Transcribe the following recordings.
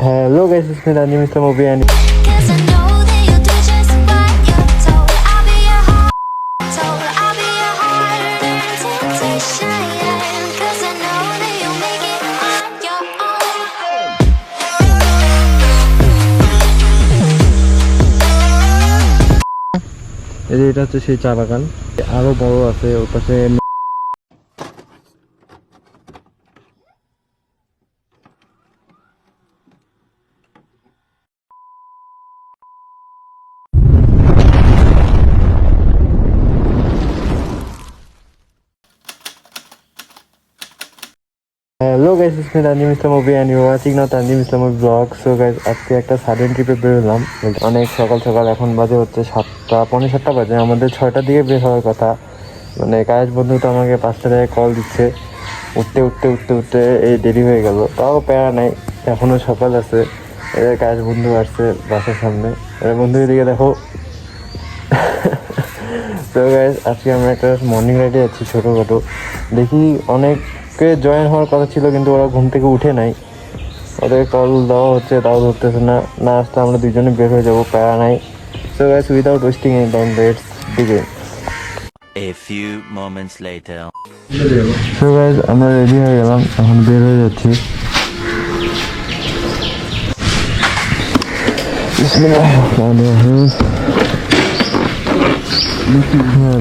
Hello guys, it's me Ranjim Mr. Movie and এটা হচ্ছে সেই চা বাগান, আরো বড় আছে ওর পাশে। Hello guys, it's me Ranjim Mr. Movie and you're watching now Ranjim Mr. Movie vlog. So guys, আজকে একটা সাডেন ট্রিপে বেরোলাম। অনেক সকাল সকাল, এখন বাজে হচ্ছে 7টা, পৌনে 7টা বাজে। আমাদের 6টার দিকে বের হওয়ার কথা। মানে কাজ বন্ধু তো আমাকে 5টা থেকে কল দিচ্ছে। উঠতে এই দেরি হয়ে গেল। তাও প্যারা নাই, এখনো সকাল আছে। এদের কাজ বন্ধু আসছে বাসার সামনে। বন্ধুর দিকে দেখো। তো গাইজ, আজকে আমরা একটা মর্নিং রাইডে যাচ্ছি ছোটোখাটো। দেখি অনেককে জয়েন হওয়ার কথা ছিল, কিন্তু ওরা ঘুম থেকে উঠে নাই। ওদের কল দেওয়া হচ্ছে, তাও ধরতেছে না। না আসতে আমরা দুজনে বের হয়ে যাবো, প্যারা নাই। So guys, without wasting any time, let's begin. A few moments later. So guys, আমরা রেডি হয়ে গেলাম, এখন বের হয়ে যাচ্ছি।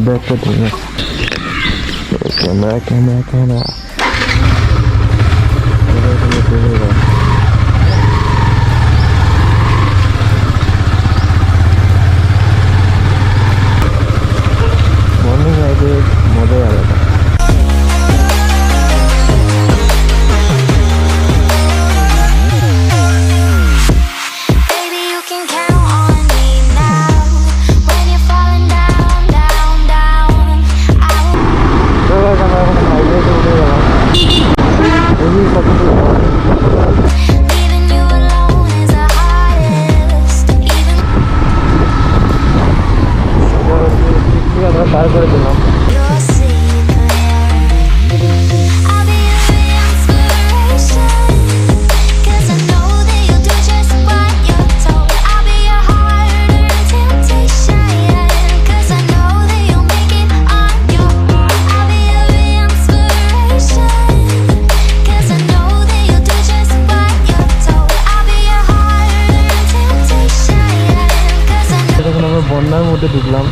ব্যাগটা ঠিক আছে, ক্যামেরা মর্নিং রাইডে মজাই আলাদা। পার করে দিলাম। যখন আমরা বন্যার মধ্যে ঢুকলাম,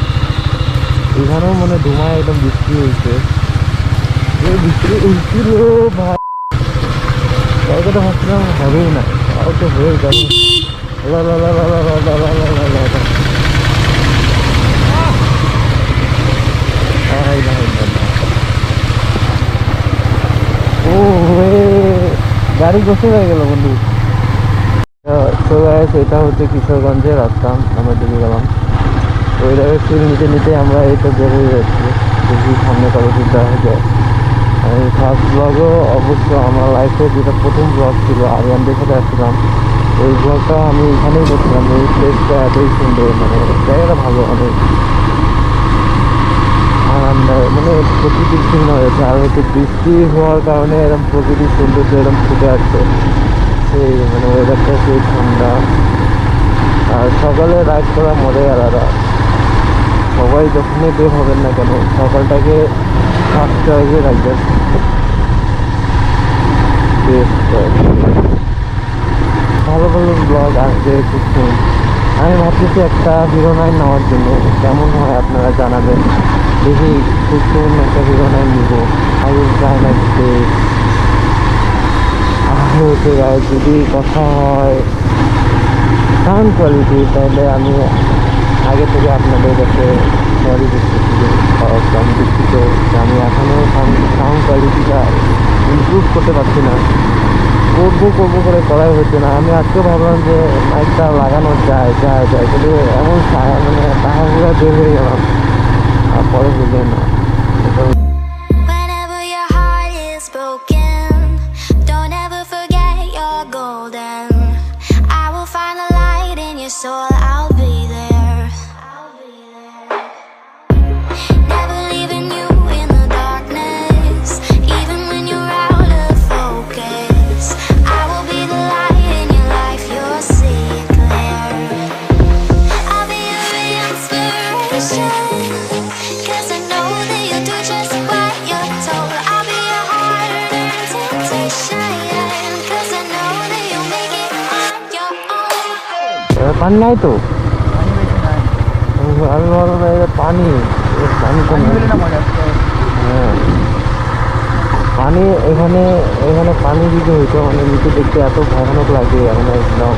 এখানেও মানে ধোঁয়ায় একদম বৃষ্টি হয়েছে। বৃষ্টি হয়েছিল ভাই, জায়গাটা ভাবছিলাম হবেই না, তাও তো হয়ে গেল। ও গাড়ি বসে হয়ে গেল বন্ধু। তো এটা হচ্ছে কিশোরগঞ্জের রাস্তা, আমরা ঢুকে গেলাম। ওইটাকে ফিল নিতে আমরা এই তো বের হয়ে যাচ্ছি। দেখি সামনে কত দূর দেওয়া যায়। আমি ফার্স্ট ব্লগও অবশ্য আমার লাইফে যেটা প্রথম ব্লগ ছিল, আরিয়ানদের সাথে আসছিলাম, ওই ব্লগটা আমি এখানেই করছিলাম। এই প্লেসটা এতই সুন্দর, মানে জায়গাটা ভালো, অনেক আরামদায়ক, মানে প্রকৃতির শূন্য হয়েছে। আর হচ্ছে বৃষ্টি হওয়ার কারণে এরকম প্রকৃতির সৌন্দর্য এরকম ফুটে আসছে। সেই মানে ওয়েদারটা সেই ঠান্ডা, আর সকালে রাইড করা মজাই আলাদা। সবাই যখনই বের হবেন না কেন, সকালটাকে ফার্স্ট চয়েসে রাখবেন। ভালো ভালো ব্লগ আসবে খুব সুন। আমি ভাবতেছি একটা হিরো 9 নেওয়ার জন্য, কেমন হয় আপনারা জানাবেন। দেখি খুব সুন একটা হিরো 9 নিব। I will try my best. আর হচ্ছে যদি কথা হয় সাউন্ড কোয়ালিটি, তাহলে আমি আগে থেকে আপনাদের কাছে সরি করতেছি, আমি দুঃখিত। আমি এখনও সাউন্ড কোয়ালিটিটা ইমপ্রুভ করতে পারছি না। করবো করে করাই হচ্ছে না। আমি আজকে ভাবলাম যে মাইকটা লাগানো যায়, কিন্তু এমন মানে তাড়াহুড়া বের হয়ে গেলাম, আর পরে বুঝলেন না। soul, I'll be there. Never leaving you in the darkness, even when you're out of focus. I will be the light in your life পানি নাই তো, আমি বললাম পানি পানি তো নেই। হ্যাঁ পানি এখানে এখানে পানি দিকে হইতো, মানে নিচে দেখতে এত ভয়ানক লাগে, এখন একদম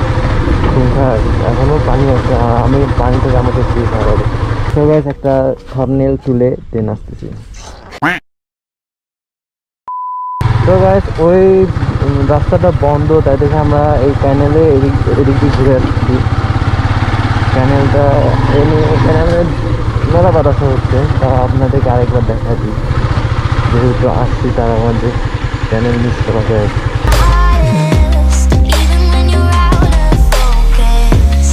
সংখ্যা এখনও পানি আছে, আর আমি পানি থেকে আমাকে ফ্রি খাওয়া হবে। তো গাইস একটা থাম্বনেল তুলে দেন আসতেছি। তো গাইস ওই রাস্তাটা বন্ধ, তাই দেখে আমরা এই ক্যানেলে এদিক দিয়ে ঘুরে আসছি। ক্যানেলটা ক্যানেলের মেলা বাতাসা হচ্ছে, তা আপনাদেরকে আরেকবার দেখা দিই, যেহেতু আসছি তার মধ্যে ক্যানেল মিস করা যায়। Honest, even when you're out of focus,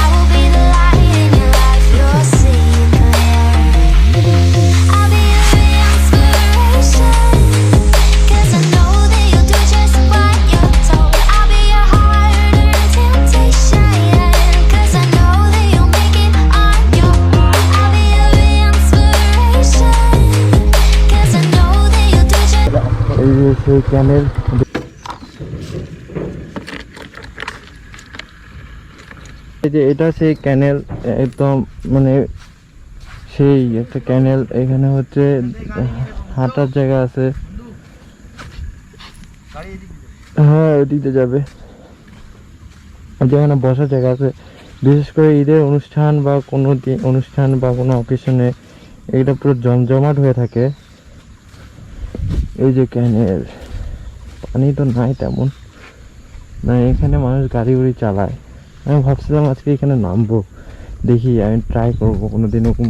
I will be the light in your life. You'll see it clear. I'll be your inspiration, 'cause I know that you'll do just what you're told. I'll be your hard-earned temptation, 'cause I know that you'll make it on your own. I'll be your inspiration, 'cause I know that you'll do just এই যে সেই ক্যানেল, এই যে এটা সেই ক্যানেল, একদম মানে সেই একটা ক্যানেল। এখানে হচ্ছে হাঁটার জায়গা আছে, হ্যাঁ এদিকে যাবে, যেখানে বসার জায়গা আছে। বিশেষ করে ঈদের অনুষ্ঠান বা কোনো অনুষ্ঠান বা কোনো অকেশনে এটা পুরো জমজমাট হয়ে থাকে। এই যে ক্যানেল, পানি তো নাই তেমন, না এখানে মানুষ গাড়ি উড়ি চালায়। আমি ভাবছিলাম আজকে এখানে নামবো, দেখি আমি ট্রাই করবো কোনোদিন ওরকম।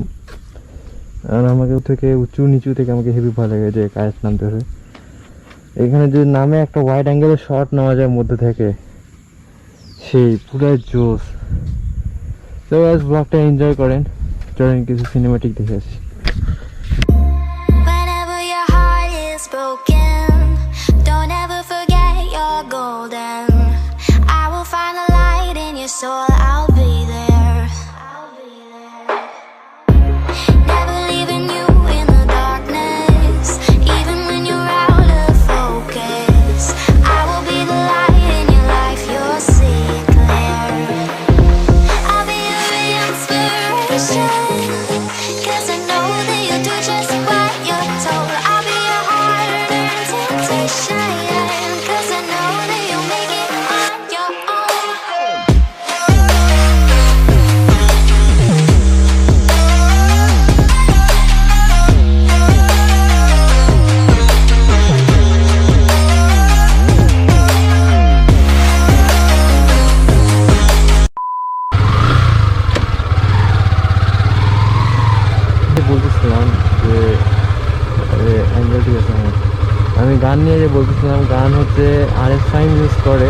আর আমাকে থেকে উঁচু নিচু থেকে আমাকে হেভি ভয় লাগে যে কাজ নামতে হবে। এখানে যদি নামে একটা ওয়াইড অ্যাঙ্গেলের শট নেওয়া যায় মধ্যে থেকে, সেই পুরো জোস। তো গাইস ব্লগটা এনজয় করেন, চলেন কিছু সিনেমাটিক দেখে আসি। Whenever your heart is broken, don't ever forget you're golden. I will find the light in your soul, I'll be there. Never leaving you in the darkness, even when you're out of focus. I will be the light in your life, you'll see it clear. I'll be your inspiration, 'cause I know that you'll do just what you're told. I'll be your hard-earned temptation, 'cause I know that you'll make it on your own. বলতেছিলাম যে angle ঠিক আছে, আমি গান নিয়ে যে বলতেছিলাম, গান হচ্ছে RS5 ইউজ করে।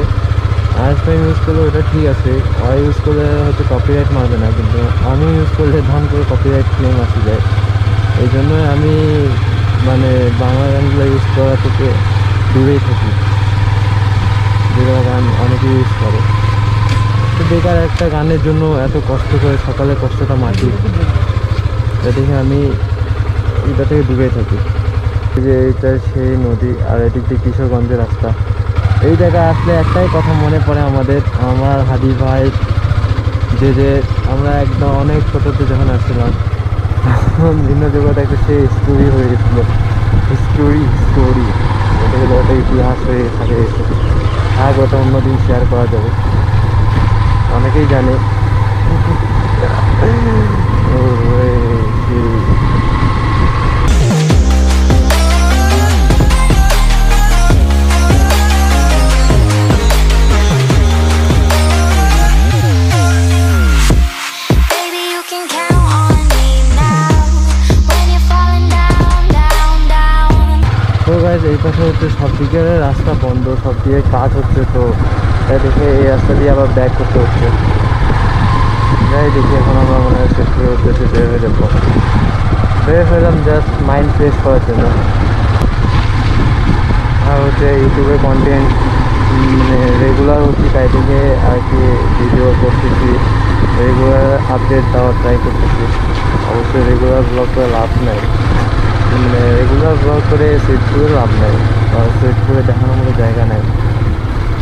RS5 ইউজ করলে ওটা ঠিক আছে, ওরা ইউজ করলে হয়তো কপিরাইট মারবে না, কিন্তু আমি ইউজ করলে ধান করে কপিরাইট ক্লেম আসে যায়। এই জন্য আমি মানে বাংলা গানগুলো ইউজ করা থেকে দূরেই থাকি, যেগুলো গান অনেকে ইউজ করে। তো বেকার একটা গানের জন্য এত কষ্ট করে সকালে কষ্টটা মাটি, দেখে আমি এটা থেকে দূরে থাকি। এই যে এইটা সেই নদী, আর এদিক দিয়ে কিশোরগঞ্জের রাস্তা। এই জায়গায় আসলে একটাই কথা মনে পড়ে আমাদের, আমার হাদি ভাই যে আমরা একদম অনেক ছোটোতে যখন আসছিলাম, তখন ভিন্ন জগতে একটা সেই স্টোরি হয়ে গেছিলো। স্টোরি ওটা হলো একটা ইতিহাস হয়ে থাকে, থাক ওটা অন্যদিন শেয়ার করা যাবে, অনেকেই জানে। Baby, you can count on me now, when you're falling down, down, down. তো গাইজ এই পাশে হচ্ছে সব দিকের রাস্তা বন্ধ, সব দিকে কাজ হচ্ছে, তো তাই দেখে এই রাস্তা দিয়ে আবার ব্যাক করতে হচ্ছে। যাই দেখি, এখন আমরা মনে হয় শেষ করে উদ্দেশ্যে বের হয়ে যাবো। বের হলাম জাস্ট মাইন্ড ফ্রেশ করার জন্য, আর হচ্ছে ইউটিউবে কন্টেন্ট মানে রেগুলার হচ্ছে, তাই দেখে আর কি ভিডিও করতেছি, রেগুলার আপডেট দেওয়ার ট্রাই করতেছি। অবশ্যই রেগুলার ব্লগ করে লাভ নেই, মানে রেগুলার ব্লগ করে সেট করে লাভ নেই, কারণ সেট করে দেখানোর মতো জায়গা নেই।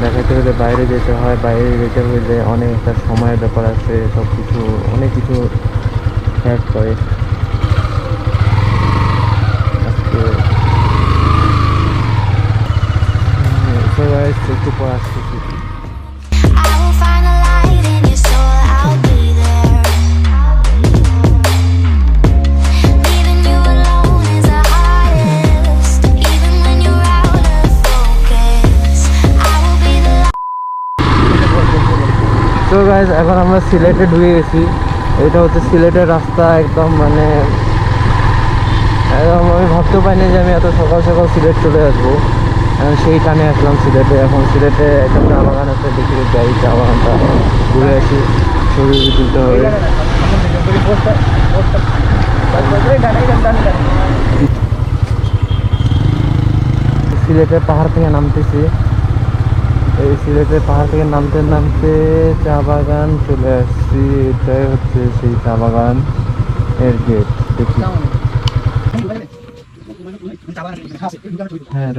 দেখাতে হলে বাইরে যেতে হয়, বাইরে যেতে হলে অনেক একটা সময়ের ব্যাপার আছে, সব কিছু অনেক কিছু হ্যাক করে। আজকে সবাই একটু পর আসতেছি। I will find a light in your soul, I'll be there. Leaving you alone is the hardest, even when you're out of focus. I will be the light. তো গাইজ এখন আমরা সিলেটে ঢুকে গেছি। এটা হচ্ছে সিলেটের রাস্তা, একদম মানে একদম আমি ভাবতেও পাইনি যে আমি এত সকাল সকাল সিলেট চলে আসবো। সেই টানে আসলাম সিলেটে। এখন সিলেটে একটা চা বাগান আছে, দেখি যাই চা বাগানটা ঘুরে আসি, ছবি তুলতে হবে। সিলেটের পাহাড় থেকে নামতেছি। এই সিলেটের পাহাড় থেকে নামতে নামতে চা বাগান চলে আসছি। এটাই হচ্ছে সেই চা বাগান এর গেট। দেখি হ্যাঁ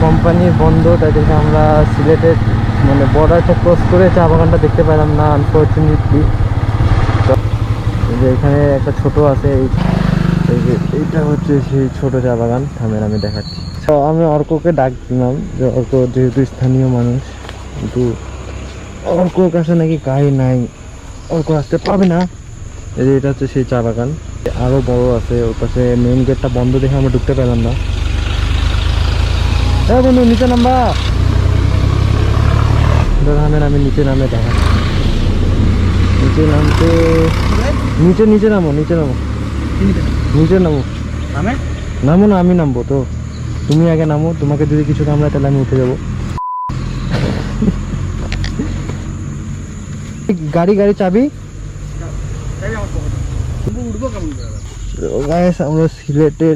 কোম্পানি বন্ধ, তাই দেখে আমরা সিলেটের মানে বর্ডারটা ক্রস করে চা বাগানটা দেখতে পেলাম না আনফর্চুনেটলি। যে এখানে একটা ছোট আছে, এইটা হচ্ছে সেই ছোট চা বাগান। থামেন আমি দেখাচ্ছি। তো আমি অর্ককে ডাক দিলাম যে অর্ক যেহেতু স্থানীয় মানুষ, কিন্তু অর্কর কাছে নাকি গাড়ি নাই, অর্ক আসতে পাবে না। এই যে এটা হচ্ছে সেই চা বাগান, আরো বড় আছে। ওর পাশে মেইন গেটটা বন্ধ দেখে আমরা ঢুকতে পেলাম না। হ্যাঁ বন্ধু, নিচে নামবা। থামেন আমি নিচে নামে দেখা, নিচে নামতে নিচে নামো, নিচে নামো, নিচে নামো। নামো না, আমি নামবো তো, তুমি আগে নামো। তোমাকে যদি কিছু কামড়ায় তাহলে আমি উঠে যাবো। গাড়ি চাবি। আমরা সিলেটের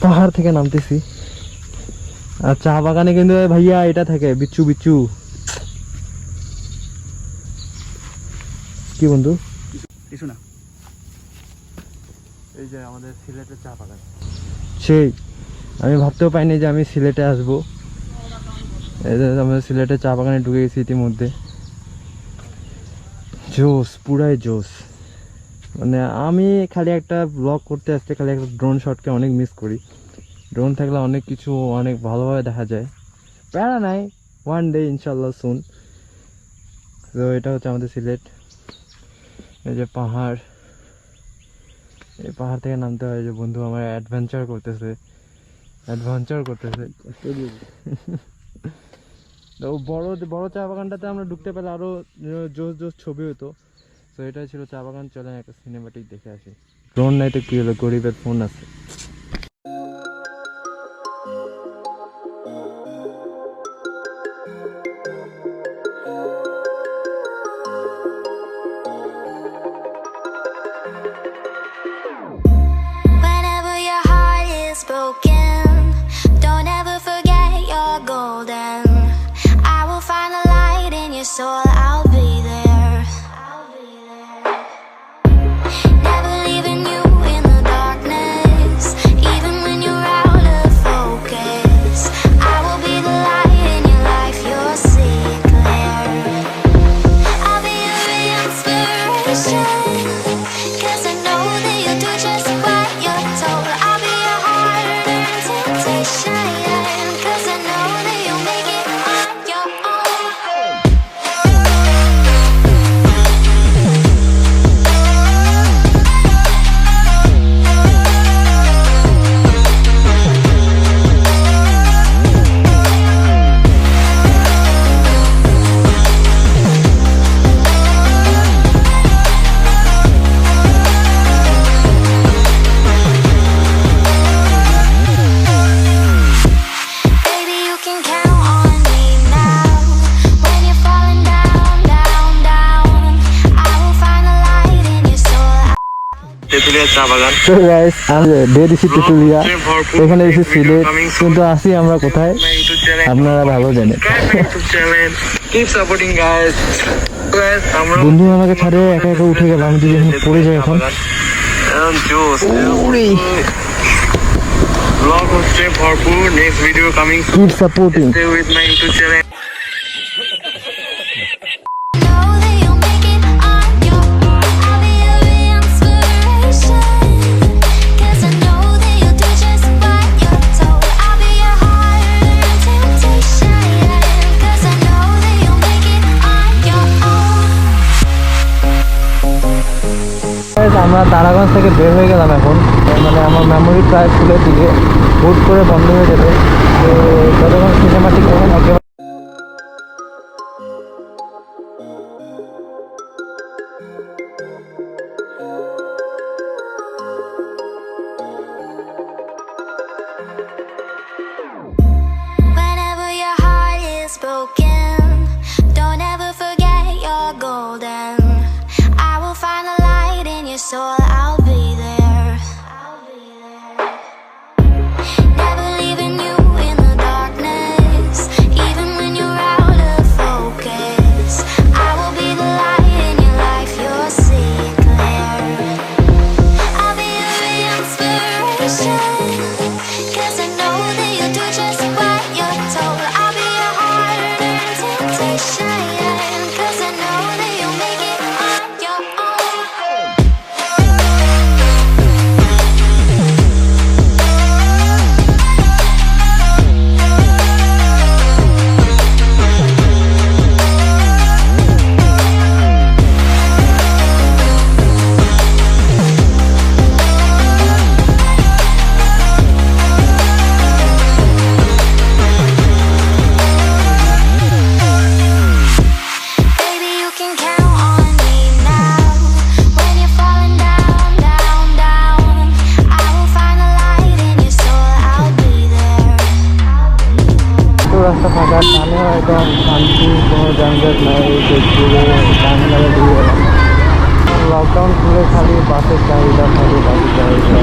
পাহাড় থেকে নামতেছি, আর চা বাগানে কিন্তু ভাইয়া এটা থাকে বিচ্ছু বিচ্ছু। কি বন্ধু? কিছু না। এই যে আমাদের সিলেটের চা বাগান, সেই আমি ভাবতেও পাইনি যে আমি সিলেটে আসবো। এই যে আমাদের সিলেটের চা বাগানে ঢুকে গেছি ইতিমধ্যে। জোস, পুরাই জোস। মানে আমি খালি একটা ব্লগ করতে আসতে খালি একটা ড্রোন শটকে অনেক মিস করি। ড্রোন থাকলে অনেক কিছু অনেক ভালোভাবে দেখা যায়। প্যারা নাই, ওয়ান ডে ইনশাল্লাহ সুন। তো এটা হচ্ছে আমাদের সিলেট। এই যে পাহাড়, এই পাহাড় থেকে নামতে হয়। যে বন্ধু আমার অ্যাডভেঞ্চার করতেছে। তো বড় চা বাগানটাতে আমরা ঢুকতে পেলে আরো জোস ছবি হতো। তো এটাই ছিল চা বাগান। চলেন একটা সিনেমাটিক দেখে আসি। ড্রোন নাই তো কি হলো, গরিবের ফোন আছে। Whenever your heart is broken, don't ever forget you're golden. I will find a light in your soul, I'll be there. Never leaving you in the darkness, even when you're out of focus. I will be the light in your life, you'll see it clear. I'll be your inspiration, 'cause I know that you'll do just what you're told. I'll be your heart and temptation, 'cause I know that you'll make it on your own. Baby, you can count on me now. When you're falling down, down, down, I will find a light in your soul. Tetulia চা বাগান। তো guys আমি দিয়ে দিচ্ছি তেতুলিয়া, এখানে এসে সিলেট, কিন্তু আসি আমরা কোথায় আপনারা ভালো জানেন। বন্ধু আমাকে ছাড়ে একা একা উঠে গেলাম, আমি যদি এখানে পড়ে যাই এখন। জোস ব্লগ হচ্ছে ভরপুর next video coming keep supporting stay with my YouTube channel Know that you'll make it on your own. I'll be your inspiration. 'Cause I know that you'll do just what you're told. I'll be your heart temptation. 'Cause I know that you'll make it on your own. আমরা তারাগঞ্জ থেকে বের হয়ে গেলাম এখন মানে আমার memory প্রায় ফুলের দিকে হুট করে বন্ধ হয়ে যাবে তো যতক্ষণ সিনেমাটিক দেখেন একেবারে Whenever your heart is broken, don't ever forget you're golden. I will find the light in your soul. I'll be there. Never leaving you in the darkness, even when you're out of focus. I will be the light in your life. You'll see it clear. I'll be your inspiration. 'Cause I know that you'll do just what you're told. I'll be your heart and temptation. 'Cause I know that you'll make it on your own. Baby, you can count on me now. When you're falling down, down, down, I will find the light in your soul. I'll be there. তো রাস্তা ফাঁকা টানেও একদম শান্তি কোনো যানজট নাই ঘুরে টানগালে দিয়ে লকডাউন খুলে খালি বাসের চাহিদা খালি বাসের চাহিদা